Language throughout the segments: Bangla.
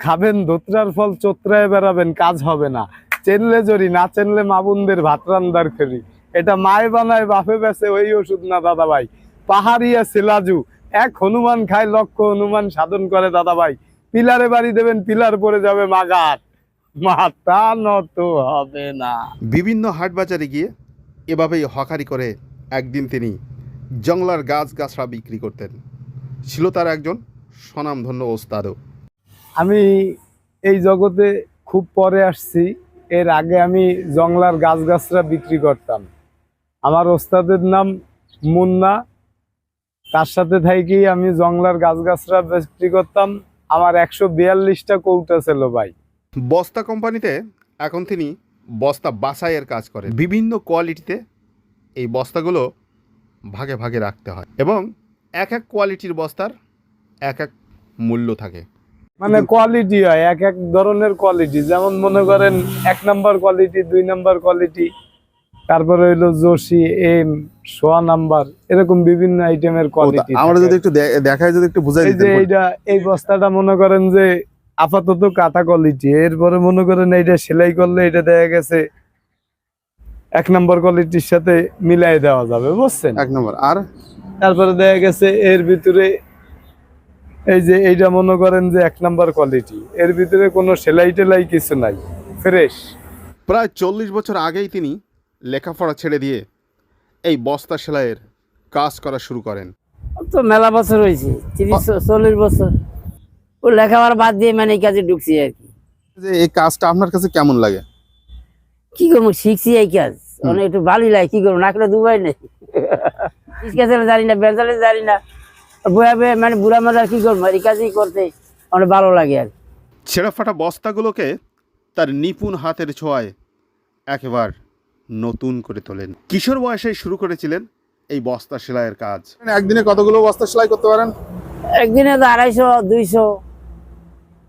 খাবেন ধোত্রার ফল চোত্রায় বেড়াবেন, কাজ হবে না। চেনলে জরি, না চেনলে মা বোনদের ভাত রান্দার করি। এটা মায়ে বানায় বাপে বেছে, ওই ওষুধ না দাদা ভাই। পাহাড়িয়া সিলাজু, এক হনুমান খায় লক্ষ হনুমান সাধন করে দাদা ভাই। পিলারে বাড়ি দেবেন, পিলার পরে যাবে মাগার, মাথা নত হবে না। বিভিন্ন হাট বাজারে গিয়ে এভাবেই হকারি করে একদিন তিনি জংলার গাছগাছরা বিক্রি করতেন। ছিল তার একজন স্বনামধন্য ওস্তাদও। আমি এই জগতে খুব পরে আসছি। এর আগে আমি জংলার গাছগাছরা বিক্রি করতাম। আমার ওস্তাদের নাম মুন্না। তার সাথে থাকি আমি জংলার গাছগাছরা বিক্রি করতাম। আমার 142টা কৌটা ছিল ভাই। বস্তা কোম্পানিতে এখন তিনি বস্তা বাছাইয়ের কাজ করেন। বিভিন্ন কোয়ালিটিতে এই বস্তাগুলো ভাগে ভাগে রাখতে হয় এবং এক এক কোয়ালিটির বস্তার এক এক মূল্য থাকে। মানে কোয়ালিটি হয়, এক এক ধরনের কোয়ালিটি। যেমন মনে করেন 1 নাম্বার কোয়ালিটি, 2 নাম্বার কোয়ালিটি, তারপরে হইলো জোশি, এম, সোয়া নাম্বার, এরকম বিভিন্ন আইটেমের কোয়ালিটি। আমরা যদি একটু দেখাই, যদি একটু বুঝাই দিতেন। এই বস্তাটা মনে করেন যে আপাতত কাটা কোয়ালিটি। এরপরে মনে করেন এইটা সেলাই করলে এটা দেখা গেছে 1 নাম্বার কোয়ালিটির সাথে মিলাই দেওয়া যাবে, বুঝছেন? 1 নাম্বার। আর তারপরে দেখা গেছে এর ভিতরে এই যে এইটা মনে করেন যে 1 নাম্বার কোয়ালিটি। এর ভিতরে কোনো সেলাই টেলাই কিছু নাই, ফ্রেশ। প্রায় 40 বছর আগেই তিনি লেখাপড়া ছেড়ে দিয়ে এই বস্তা সেলাইয়ের কাজ করা শুরু করেন। তো মেলা বছর হয়েছে, 30-40 বছর। ও লেখাপড়া বাদ দিয়ে মানে এই কাজে ঢুকছি আর কি। যে এই কাজটা আপনার কাছে কেমন লাগে? কি করবো, শিখছি এই কাজ, অনেক একটু ভালোই লাগে। কি করবো, না করে দুবাই নেই। জানি না, বেঞ্জালে জানি না, বয়া বয়া মানে বুড়া মাজার কি করবো, এই কাজই করতে অনেক ভালো লাগে আর। ছেঁড়া ফাটা বস্তাগুলোকে তার নিপুণ হাতের ছোঁয়ায় একেবারে নতুন করে তোলেন। কিশোর বয়সে শুরু করেছিলেন এই বস্তা সেলাইয়ের কাজ। একদিনে কতগুলো বস্তা সেলাই করতে পারেন? একদিনে তো 250,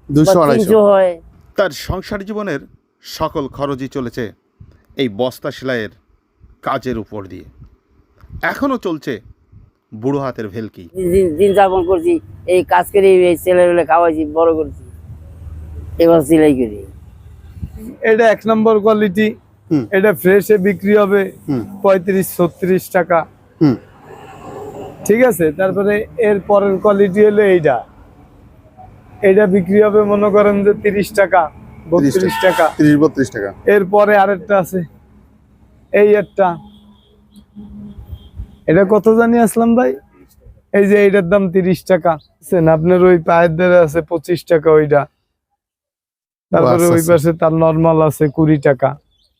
200 হয়। তার সংসার জীবনের সকল খরচই চলেছে এই বস্তা সেলাইয়ের কাজের উপর দিয়ে। এখনো চলছে বুড়ো হাতের ভেলকি। দিন যাপন করছি এই কাজ করে, এই ছেলেগুলো খাওয়াইছি, বড় করছি, এবার সেলাই করি। এটা 1 নম্বর কোয়ালিটি। এটা ফ্রেশে বিক্রি হবে 35-36 টাকা। ঠিক আছে। তারপরে এর পরের কোয়ালিটি হলো এইটা। এটা বিক্রি হবে মনে করেন যে 30 টাকা, 32 টাকা, 30-32 টাকা। এরপরে আরেকটা আছে, এই একটা। এটা কত জানি আসলাম ভাই? এই যে এইটার দাম 30 টাকা। আপনার ওই পায়ের দ্বারা আছে 25 টাকা ওইটা। তারপরে ওই পাশে তার নরমাল আছে 20 টাকা।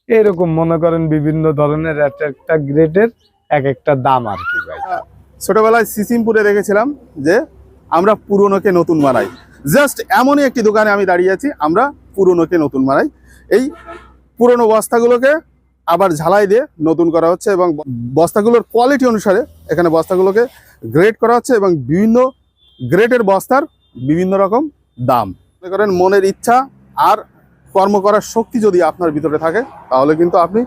এরকম মনে করেন বিভিন্ন ধরনের একটা গ্রেডের এক একটা দাম আর কি ভাই। ছোটবেলায় সিসিমপুরে দেখেছিলাম যে আমরা পুরনোকে নতুন বানাই। জাস্ট এমনই একটি দোকানে আমি দাঁড়িয়ে আছি, আমরা পুরনোকে নতুন বানাই। এই পুরনো বস্তাগুলোকে আবার ঝালাই দিয়ে নতুন করা হচ্ছে এবং বস্তাগুলোর কোয়ালিটি অনুসারে এখানে বস্তাগুলোকে গ্রেড করা হচ্ছে এবং বিভিন্ন গ্রেডের বস্তার বিভিন্ন রকম দাম। মনে করেন মনের ইচ্ছা আর কর্ম করার শক্তি যদি আপনার ভিতরে থাকে তাহলে কিন্তু আপনি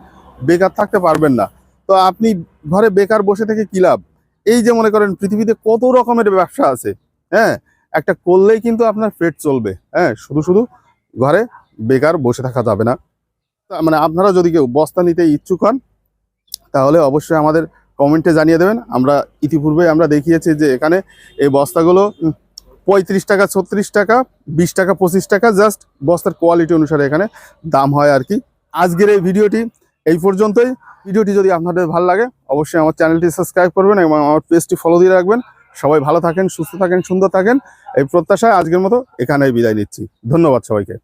বেকার থাকতে পারবেন না। তো আপনি ঘরে বেকার বসে থেকে কি লাভ? এই যে মনে করেন পৃথিবীতে কত রকমের ব্যবসা আছে, হ্যাঁ, একটা করলেই কিন্তু আপনার পেট চলবে। হ্যাঁ, শুধু শুধু ঘরে বেকার বসে থাকা যাবে না। মানে আপনারা যদি কেউ বস্তা নিতে ইচ্ছুক হন তাহলে অবশ্যই আমাদের কমেন্টে জানিয়ে দেবেন। আমরা ইতিপূর্বে আমরা দেখিয়েছি যে এখানে এই বস্তাগুলো 35 টাকা, 36 টাকা, 20 টাকা, 25 টাকা, জাস্ট বস্তার কোয়ালিটি অনুসারে এখানে দাম হয় আর কি। আজকের এই ভিডিওটি এই পর্যন্তই। ভিডিওটি যদি আপনাদের ভালো লাগে অবশ্যই আমার চ্যানেলটি সাবস্ক্রাইব করবেন এবং আমার পেজটি ফলো দিয়ে রাখবেন। সবাই ভালো থাকেন, সুস্থ থাকেন, সুন্দর থাকেন, এই প্রত্যাশায় আজকের মতো এখানেই বিদায় নিচ্ছি। ধন্যবাদ সবাইকে।